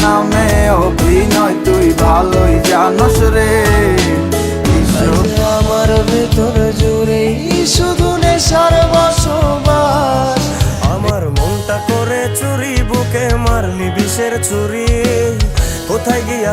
নামে অভিনয় তুই ভালোই জানোস রে। আমার ভেতর জুড়ে শুধু নেশার বসবাস, আমার মনটা করে চুরি, বুকে মারলি বিষের ছুরি, কোথায় গিয়া।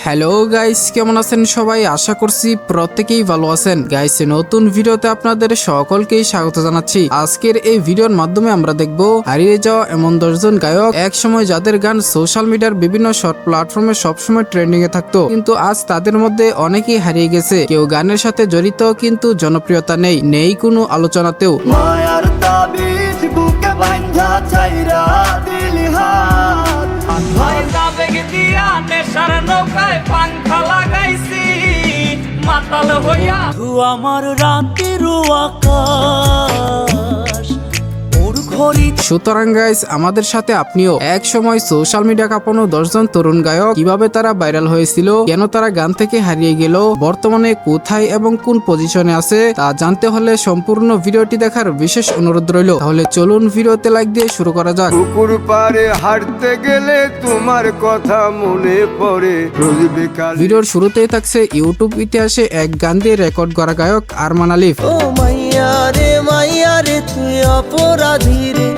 হ্যালো গাইস, কেমন আছেন সবাই? আশা করছি প্রত্যেকেই ভালো আছেন। গাইস, নতুন ভিডিওতে আপনাদের সকলকেই স্বাগত জানাচ্ছি। আজকের এই ভিডিওর মাধ্যমে আমরা দেখব হারিয়ে যাওয়া এমন 10 জন গায়ক, এক সময় যাদের গান সোশ্যাল মিডিয়ার বিভিন্ন শর্ট প্ল্যাটফর্মে সবসময় ট্রেন্ডিং এ থাকতো, কিন্তু আজ তাদের মধ্যে অনেকেই হারিয়ে গেছে। কেউ গানের সাথে জড়িত কিন্তু জনপ্রিয়তা নেই কোনো আলোচনাতেও। মায়ার তাবিজ বুকে বাঁধা চাইরা দিলি হাত, আবেগ দিয়া নেশার নৌকায় পাংখা লাগাইছি, মাতাল হইয়া আমার রাতের আকাশ ওর ঘড়ি। সুতরাং গাইস, আমাদের সাথে আপনিও এক সময় সোশ্যাল মিডিয়া কাঁপানো 10 জন তরুণ গায়ক, কিভাবে তারা ভাইরাল হয়েছিল, কেন তারা গান থেকে হারিয়ে গেল, বর্তমানে কোথায় এবং কোন পজিশনে আছে, তা জানতে হলে সম্পূর্ণ ভিডিওটি দেখার বিশেষ অনুরোধ রইল। তাহলে চলুন ভিডিওতে লাইক দিয়ে শুরু করা যাক। পুকুর পাড়ে হাঁটতে গেলে তোমার কথা মনে পড়ে রোজ বিকাল। ভিডিওর শুরুতেই থাকছে ইউটিউব ইতিহাসে এক গান দিয়ে রেকর্ড করা গায়ক আরমান আলিফ। ও মাইয়া রে তুই অপরাধী রে,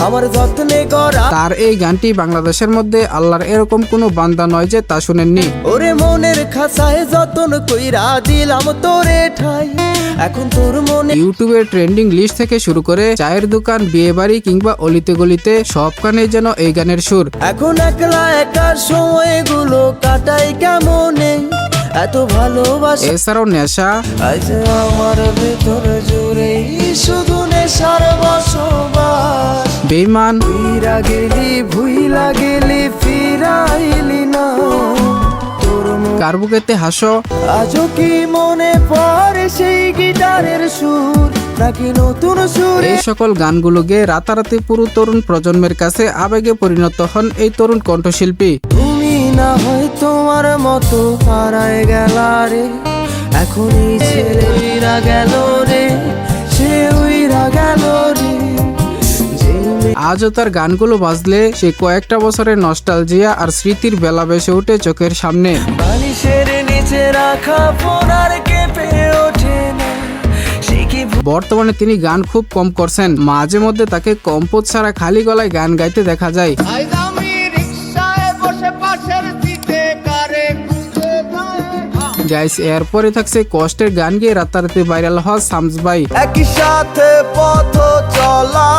আমার যত্নে গড়া। তার এই গানটি বাংলাদেশের মধ্যে আল্লাহর এরকম কোনো বান্দা নয় যে তা শুনেননি। ওরে মনের খাসায় যতন কইরা দিলাম তোরে ঠাই, এখন তোর মনে। ইউটিউবের ট্রেন্ডিং লিস্ট থেকে শুরু করে চায়ের দোকান, বিয়ে বাড়ি কিংবা অলিতে গলিতে সবখানে যেন এই গানের সুর। এখন একলা একার সময়গুলো কাটাই কেমনে, এত ভালোবাসা। এছাড়াও নেশা, আজ আমার ভেতর জুড়ে শুধু নেশার বসবাস। বেঈমান, ভুইলা গেলি ফিরাইলি না, তোর কারবুকেতে হাসো, আজও কি মনে পড়ে সেই গিটারের সুর, নাকি নতুন সুর? এই সকল গানগুলো গেয়ে রাতারাতি পুরো তরুণ প্রজন্মের কাছে আবেগে পরিণত হন এই তরুণ কণ্ঠশিল্পী। তুমি না হয় তোমার মতো হারায় গেলা রে, এখন এই ছেলে উইরা গেল রে, সে উইরা গেল রে। আজও তার গানগুলো বাজলে সে কয়েকটা বছরের নস্টালজিয়া আর স্মৃতির বেলা ভেসে ওঠে চোখের সামনে। বালিশের নিচে রাখা ফোন আর কেঁপে ওঠে না, সে কি বর্তমানে তিনি গান খুব কম করছেন, মাঝে মধ্যে তাকে কম্পোজ ছাড়া খালি গলায় গান গাইতে দেখা যায়। গাইস, এরপরে থাকছে কষ্টের গান গিয়ে রাতারাতি ভাইরাল হওয়া শামস ভাই। একই সাথে পথ চলা,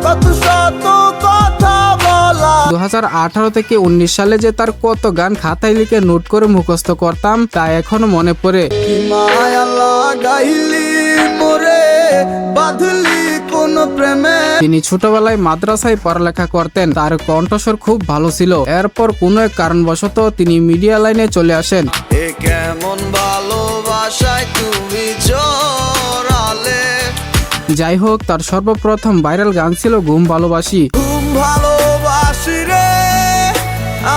কত শত কথা বলা। 2018 থেকে 19 সালে যে তার কত গান খাতায় লিখে নোট করে মুখস্থ করতাম তা এখনো মনে পড়ে। কি মায়া লাগাইলি মোরে, বাঁধলি কোন প্রেমে। তিনি ছোটবেলায় মাদ্রাসায় পড়ালেখা করতেন, তার কণ্ঠস্বর খুব ভালো ছিল। এরপর কোনো এক কারণবশত তিনি মিডিয়া লাইনে চলে আসেন। এ কেমন ভালোবাসায় তুমি জড়ালে। যাই হোক, তার সর্বপ্রথম ভাইরাল গান ছিল ঘুম ভালোবাসি। ঘুম ভালোবাসি রে,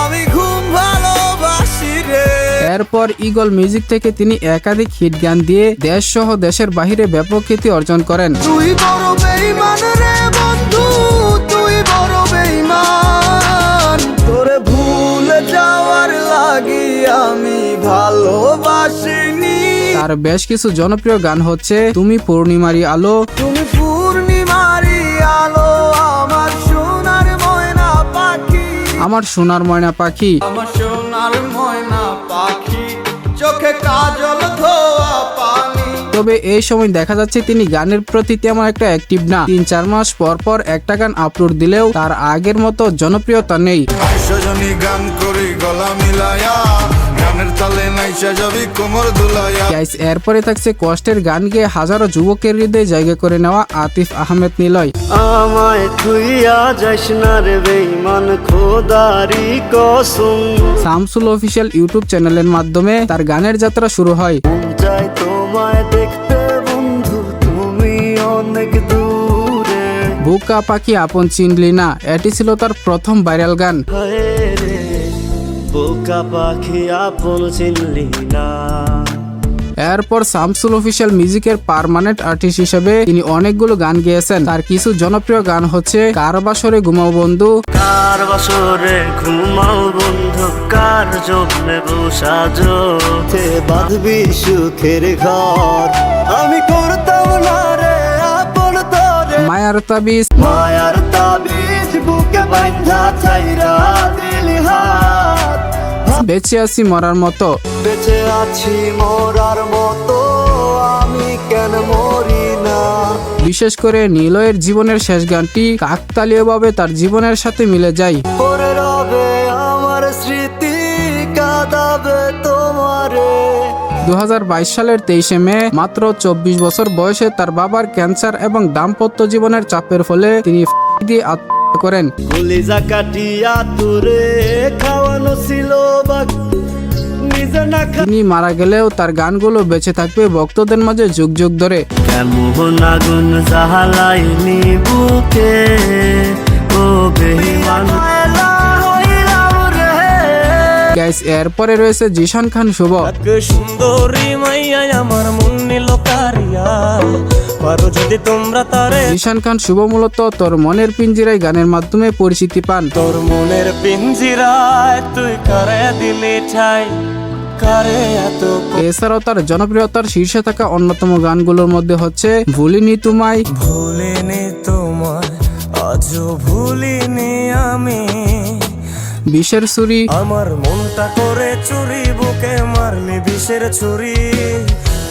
আমি ঘুম ভালোবাসি রে। এরপর ইগল মিউজিক থেকে তিনি একাধিক হিট গান দিয়ে দেশ সহ দেশের বাহিরে ব্যাপক খ্যাতি অর্জন করেন। তুই বড় বেঈমান রে বন্ধু, তুই বড় বেঈমান, তোরে ভুলে যাওয়ার লাগি আমি ভালোবাসিনি। তার বেশ কিছু জনপ্রিয় গান হচ্ছে তুমি পূর্ণিমারি আলো, তুমি পূর্ণিমারি আলো, আমার সোনার ময়না পাখি, আমার সোনার ময়না পাখি। আমার সোনার ময়না পাখি, চোখে কাজল ধোয়া পানি। তবে এই সময় দেখা যাচ্ছে তিনি গানের প্রতি তেমন একটা অ্যাক্টিভ না। 3-4 মাস পর পর একটা গান আপলোড দিলেও তার আগের মতো জনপ্রিয়তা নেই। সজনী গান করি গলা মিলায়া, গানের তালে নাইসা যাবি কোমর দুলায়া। গাইস, এরপরে থাকছে কষ্টের গান গেয়ে হাজারো যুবকের হৃদয়ে জায়গা করে নেওয়া আতিফ আহমেদ নিলয়। আমায় তুইয়া যাস না রে বেঈমান, খোদারি কসম। শামসুল অফিসিয়াল ইউটিউব চ্যানেলের মাধ্যমে তার গানের যাত্রা শুরু হয়। চাই তোমায় দেখতে বন্ধু, তুমি অনেক দূরে। বুকা পাখি আপন চিনলি না, এটি ছিল তার প্রথম ভাইরাল গান। হায় রে বোকা পাখি আপন চিনলি না। এরপর শামসুল অফিসিয়াল মিউজিকের পার্মানেন্ট আর্টিস্ট হিসেবে তিনি অনেকগুলো গান গেয়েছেন। তার কিছু জনপ্রিয় গান হচ্ছে কার বাসরে ঘুমাও বন্ধু, কার বাসরে ঘুমাও বন্ধু, কার জন্যে বসাজো বাঁধবি সুখের ঘর, আমি করতাম না রে আপন তোরে, মায়ার তাবিজ, মায়ার তাবিজ বুকে বাঁধা ছাইরা দিলি হাত, বেঁচে আছি মরার মতো। বেঁচে আছি মরার মতো, আমি কেন মরি না। বিশেষ করে নিলয়ের জীবনের শেষ গানটি কাকতালীয়ভাবে তার জীবনের সাথে মিলে যায়। পরে রবে আমার স্মৃতি, কাঁদাবে তোমারে। 2022 সালের 23শে মে মাত্র 24 বছর বয়সে তার বাবার ক্যান্সার এবং দাম্পত্য জীবনের চাপের ফলে তিনি দিয়ে আত্মহত্যা করেন। কলিজা কাটিয়া তোরে খাওয়ানো ছিল নিজে না তিনি মারা গেলেও তার গানগুলো বেঁচে থাকবে ভক্তদের মাঝে যুগ যুগ ধরে। কেমন আগুন জ্বালাইনি বুকে, ও বেঈমান গাইস, এরপরে রয়েছে জিশান খান শুভ। সুন্দরী মাইয়া আমার মন নিল কারিয়া, পারো যদি তোমরা তারে। জিশান খান শুভ মূলত তোর মনের পিঞ্জিরায় গানের মাধ্যমে পরিচিতি পান। তোর মনের পিঞ্জিরায় তুই করে দিলি ঠাই, কারে এত এছাড়াও তার জনপ্রিয়তার শীর্ষে থাকা অন্যতম গানগুলোর মধ্যে হচ্ছে ভুলিনি তোমায়, ভুলিনি তোমায়, আজও ভুলিনি আমি, বিষের ছুরি, আমার মনটা করে চুরি, বুকে মারলি বিষের ছুরি,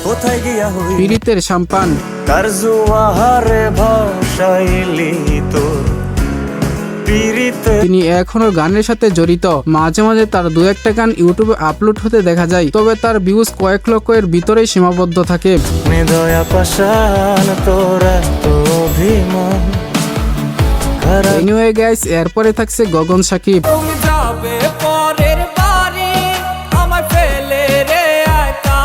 কোথায় গিয়া হই পীড়িতের সাম্পান। কার জুয়ারে ভাসাইলি তোর পীড়িতে। তিনি এখনো গানের সাথে জড়িত। মাঝে মাঝে তার দু একটা গান ইউটিউবে আপলোড হতে দেখা যায়, তবে তার ভিউজ কয়েক লক্ষের ভিতরেই সীমাবদ্ধ থাকে। দয়া পাশান তোরা তো অভিমান। এনিওয়ে গাইস, এরপরে থাকছে গগন সাকিব। তুমি যাবে পরের বাড়ি আমায় ফেলে রে আয়তা।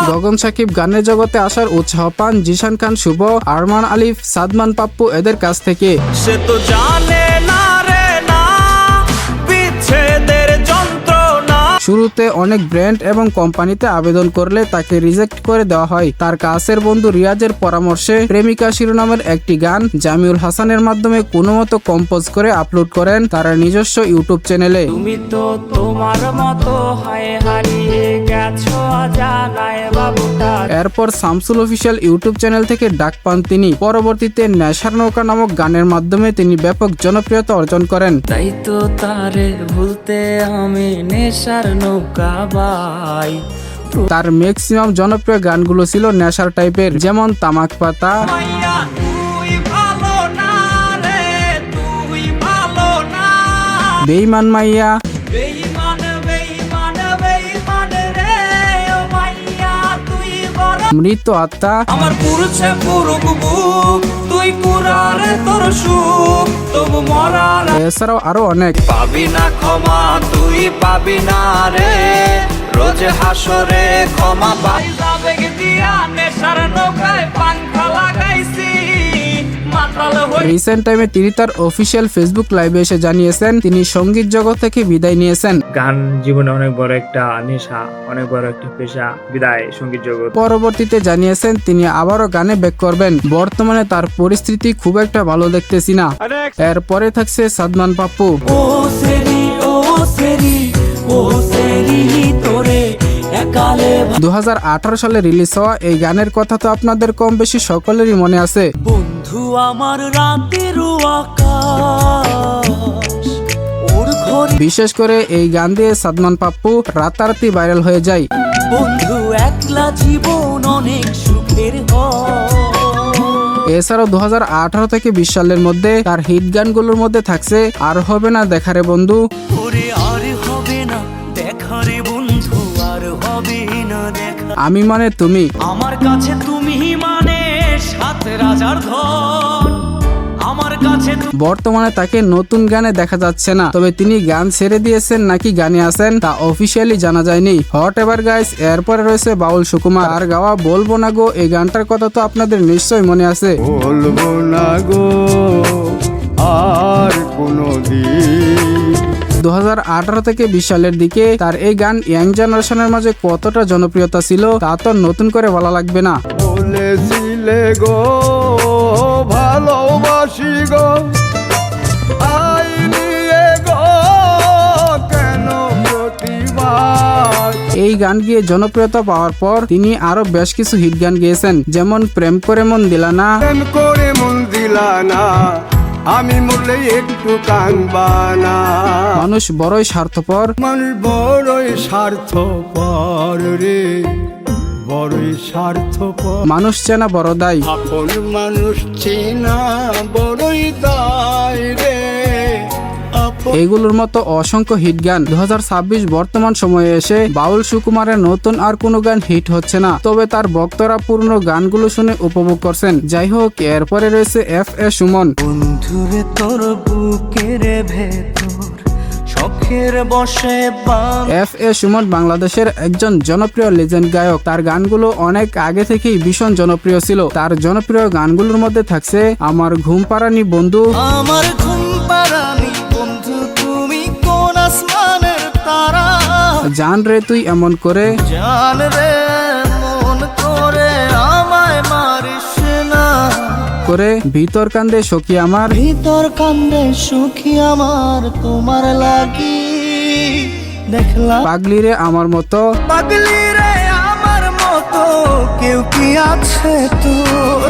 গগন সাকিব গানের জগতে আসার উৎসাহ পান জিশান খান শুভ, আরমান আলিফ, সাদমান পাপ্পু এদের কাছ থেকে। সে তো জানে না রে না বিচ্ছেদের যন্ত্রণা। শুরুতে অনেক ব্র্যান্ড এবং কোম্পানিতে আবেদন করলে তাকে রিজেক্ট করে দেওয়া হয়। তার কাছের বন্ধু রিয়াজের পরামর্শে প্রেমিকা শিরোনামের একটি গান জামিউল হাসানের মাধ্যমে কোনো মতো কম্পোজ করে আপলোড করেন তার নিজস্ব ইউটিউব চ্যানেলে। তুমি তো তোমার মতো হায় হারিয়ে গেছো জানায় বাবুটা। এরপর শামসুল অফিসিয়াল ইউটিউব চ্যানেল থেকে ডাক পান তিনি। পরবর্তীতে নেশার নৌকা নামক গানের মাধ্যমে তিনি ব্যাপক জনপ্রিয়তা অর্জন করেন। তাই তো তারে ভুলতে আমি নেশার নৌকা বাই। তার ম্যাক্সিমাম জনপ্রিয় গানগুলো ছিল নেশার টাইপের, যেমন তামাক পাতা, মাইয়া তুই ভালো না রে, তুই ভালো না। বেঈমান মাইয়া, বেঈমান বেঈমান বেঈমান রে ও মাইয়া তুই বড়। মৃত আত্মা, আমার পুরুষে পুরুক বুক, তুই কুরারে তোর সুখ, তবু মরার এছাড়াও আরো অনেক। পাবি না ক্ষমা, তুই পাবি না রে, রোজ হাসরে ক্ষমা পাই যাবে দিয়া নেশার নৌকায় পাংখা লাগাইছি মাতাল হই। রিসেন্ট টাইমে তিনি তার অফিসিয়াল ফেসবুক লাইভে এসে জানিয়েছেন তিনি সঙ্গীত জগৎ থেকে বিদায় নিয়েছেন। গান জীবনে অনেক বড় একটা নেশা, অনেক বড় একটা পেশা। বিদায় সঙ্গীত জগৎ। পরবর্তীতে জানিয়েছেন তিনি আবারও গানে ব্যাক করবেন। বর্তমানে তার পরিস্থিতি খুব একটা ভালো দেখতেছি না। এরপরে থাকছে সাদমান পাপ্পু। ও সেরি ও সেরি ও সেরি তোরে একালে 2018 সালে রিলিজ হওয়া এই গানের কথা তো আপনাদের কম বেশি সকলেরই মনে আছে। বন্ধু আমার রাতের আকাশ ওর ঘরে। বিশেষ করে এই গান দিয়ে সাদমান পাপ্পু রাতারাতি ভাইরাল হয়ে যায়। বন্ধু একলা জীবন অনেক সুখের হয়। এছাড়াও 2018 থেকে 20 সালের মধ্যে তার হিট গানগুলোর মধ্যে থাকছে আর হবে না দেখা রে বন্ধু, ওরে আর হবে না দেখা রে বন্ধু, আর হবে না দেখা। আমি মানে তুমি। আমার কাছে তুমি মানে সাত রাজার ধন, আমার কাছে বর্তমানে তাকে নতুন গানে দেখা যাচ্ছে না, তবে তিনি গান ছেড়ে দিয়েছেন নাকি গানে আছেন তা অফিসিয়ালি জানা যায়নি। হট এভার গাইস, এরপরে রয়েছে বাউল সুকুমার। আর গাওয়া বলবো না গো এই গানটার কথা তো আপনাদের নিশ্চয়ই মনে আছে। বলবো না গো আর কোনো দিন, 2018 থেকে 20 সালের দিকে তার এই গান ইয়াং জেনারেশনের মাঝে কতটা জনপ্রিয়তা ছিল তা তো নতুন করে বলা লাগবে না। বলেছিলে গো ভালোবাসি গো আই নিয়ে গো কেন প্রতিবার। এই গান গিয়ে জনপ্রিয়তা পাওয়ার পর তিনি আরো বেশ কিছু হিট গান গেয়েছেন, যেমন প্রেম করে মন দিলা না, প্রেম করে মন দিলা না, আমি মরলে একটু কানবানা, মানুষ বড়ই স্বার্থপর, মানুষ বড়ই স্বার্থপর রে, বড়ই স্বার্থপর, মানুষ চেনা বড় দায়। আপন মানুষ চেনা বড়ই দায় রে, আপন। এইগুলোর মতো অসংখ্য হিট গান। 2026 বর্তমান সময়ে এসে বাউল সুকুমারের নতুন আর কোনো গান হিট হচ্ছে না, তবে তার ভক্তরা পুরনো গানগুলো শুনে উপভোগ করছেন। যাই হোক, এরপরে রয়েছে FA সুমন। বন্ধুরে তোর বুকের ভেতর শখের বসে FA সুমন বাংলাদেশের একজন জনপ্রিয় লেজেন্ড গায়ক। তার গানগুলো অনেক আগে থেকেই ভীষণ জনপ্রিয় ছিল। তার জনপ্রিয় গানগুলোর মধ্যে থাকছে আমার ঘুম পাড়ানি বন্ধু, আমার ঘুম পাড়ানি বন্ধু তুমি কোন আসমানের তারা, জান রে তুই এমন করে, জান রে মন করে আমায় মারিস না, করে ভিতর কান্দে সখী আমার, ভিতর কান্দে সুখী আমার তোমার লাগি, দেখলাম পাগলি রে আমার মতো, পাগলি রে আমার মতো কেউ কি আছে তোর,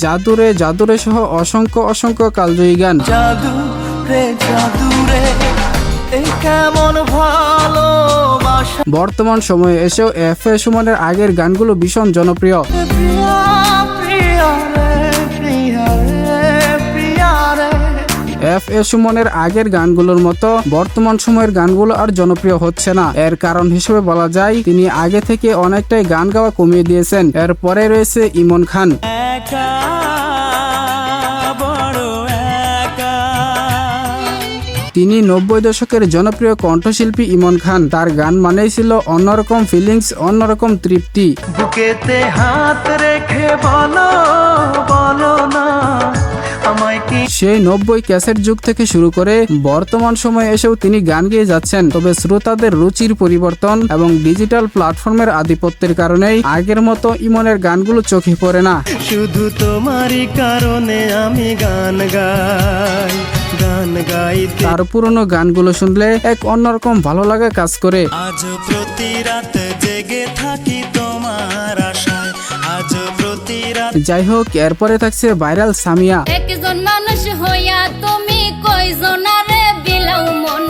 জাদুরে জাদুরে সহ অসংখ্য অসংখ্য কালজয়ী গান। জাদু রে এই কেমন ভালোবাসা, বর্তমান সময়ে এসেও FA সুমনের আগের গানগুলো ভীষণ জনপ্রিয়। প্রিয়া প্রিয়া রে প্রিয়া রে প্রিয়া রে। FA সুমনের আগের গানগুলোর মতো বর্তমান সময়ের গানগুলো আর জনপ্রিয় হচ্ছে না। এর কারণ হিসেবে বলা যায় তিনি আগে থেকে অনেকটাই গান গাওয়া কমিয়ে দিয়েছেন। এরপরে রয়েছে ইমন খান। একা বড় একা, তিনি 90 দশকের জনপ্রিয় কণ্ঠশিল্পী ইমন খান। তার গান মানেই ছিল অন্যরকম ফিলিংস, অন্যরকম তৃপ্তি। বুকেতে হাত রেখে বলো বলো না আমায় কি, সেই 90 ক্যাসেট যুগ থেকে শুরু করে বর্তমান সময়ে এসেও তিনি গান গেয়ে যাচ্ছেন। তবে শ্রোতাদের রুচির পরিবর্তন এবং ডিজিটাল প্ল্যাটফর্মের আধিপত্যের কারণেই আগের মতো ইমনের গানগুলো চোখে পড়ে না। শুধু তোমারই কারণে আমি গান গাই, গান গাই। তার পুরনো গানগুলো শুনলে এক অন্যরকম ভালো লাগা কাজ করে। আজ প্রতি রাত জেগে থাকি তোমার আশায়, আজ প্রতি রাত। যাই হোক, এরপরে থাকছে ভাইরাল সামিয়া। একজন মানুষ হইয়া তুমি কয়জনারে বিলাও মন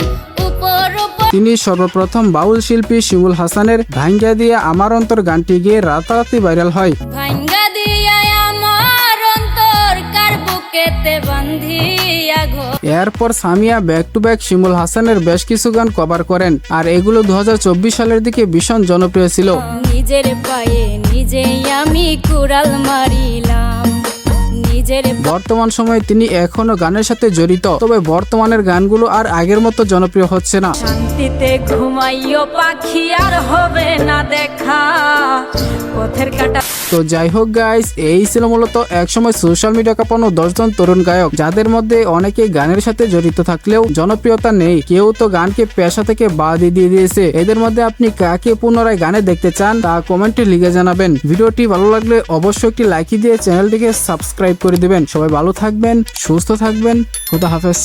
উপর উপর। তিনি সর্বপ্রথম বাউল শিল্পী শিমুল হাসানের ভাঙ্গা দিয়ে আমার অন্তর গানটি গিয়ে রাতারাতি ভাইরাল হয়। ভাঙ্গা দিয়া আমার অন্তর কার বুকেতে বান্ধিয়া ঘর। এরপর সামিয়া ব্যাক টু ব্যাক শিমুল হাসানের বেশ কিছু গান কভার করেন, আর এগুলো 2024 সালের দিকে ভীষণ জনপ্রিয় ছিল। নিজের পায়ে নিজেই আমি কুড়াল মারিলাম, নিজের বর্তমান সময়ে তিনি এখনো গানের সাথে জড়িত, তবে বর্তমানের গানগুলো আর আগের মতো জনপ্রিয় হচ্ছে না। শান্তিতে ঘুমাইও পাখি আর হবে না দেখা পথের কাটা। তো যাই হোক গাইস, এই ছিল মূলত একসময় সোশ্যাল মিডিয়া কাঁপানো 10 জন তরুণ গায়ক, যাদের মধ্যে অনেকে গানের সাথে জড়িত থাকলেও জনপ্রিয়তা নেই। কেউ তো গানকে পেশা থেকে বাদ দিয়ে দিয়েছে। এদের মধ্যে আপনি কাকে পুনরায় গানে দেখতে চান তা কমেন্টে লিখে জানাবেন। ভিডিওটি ভালো লাগলে অবশ্যই একটি লাইক দিয়ে চ্যানেলটিকে সাবস্ক্রাইব করে দিবেন। সবাই ভালো থাকবেন, সুস্থ থাকবেন, খোদা হাফেজ।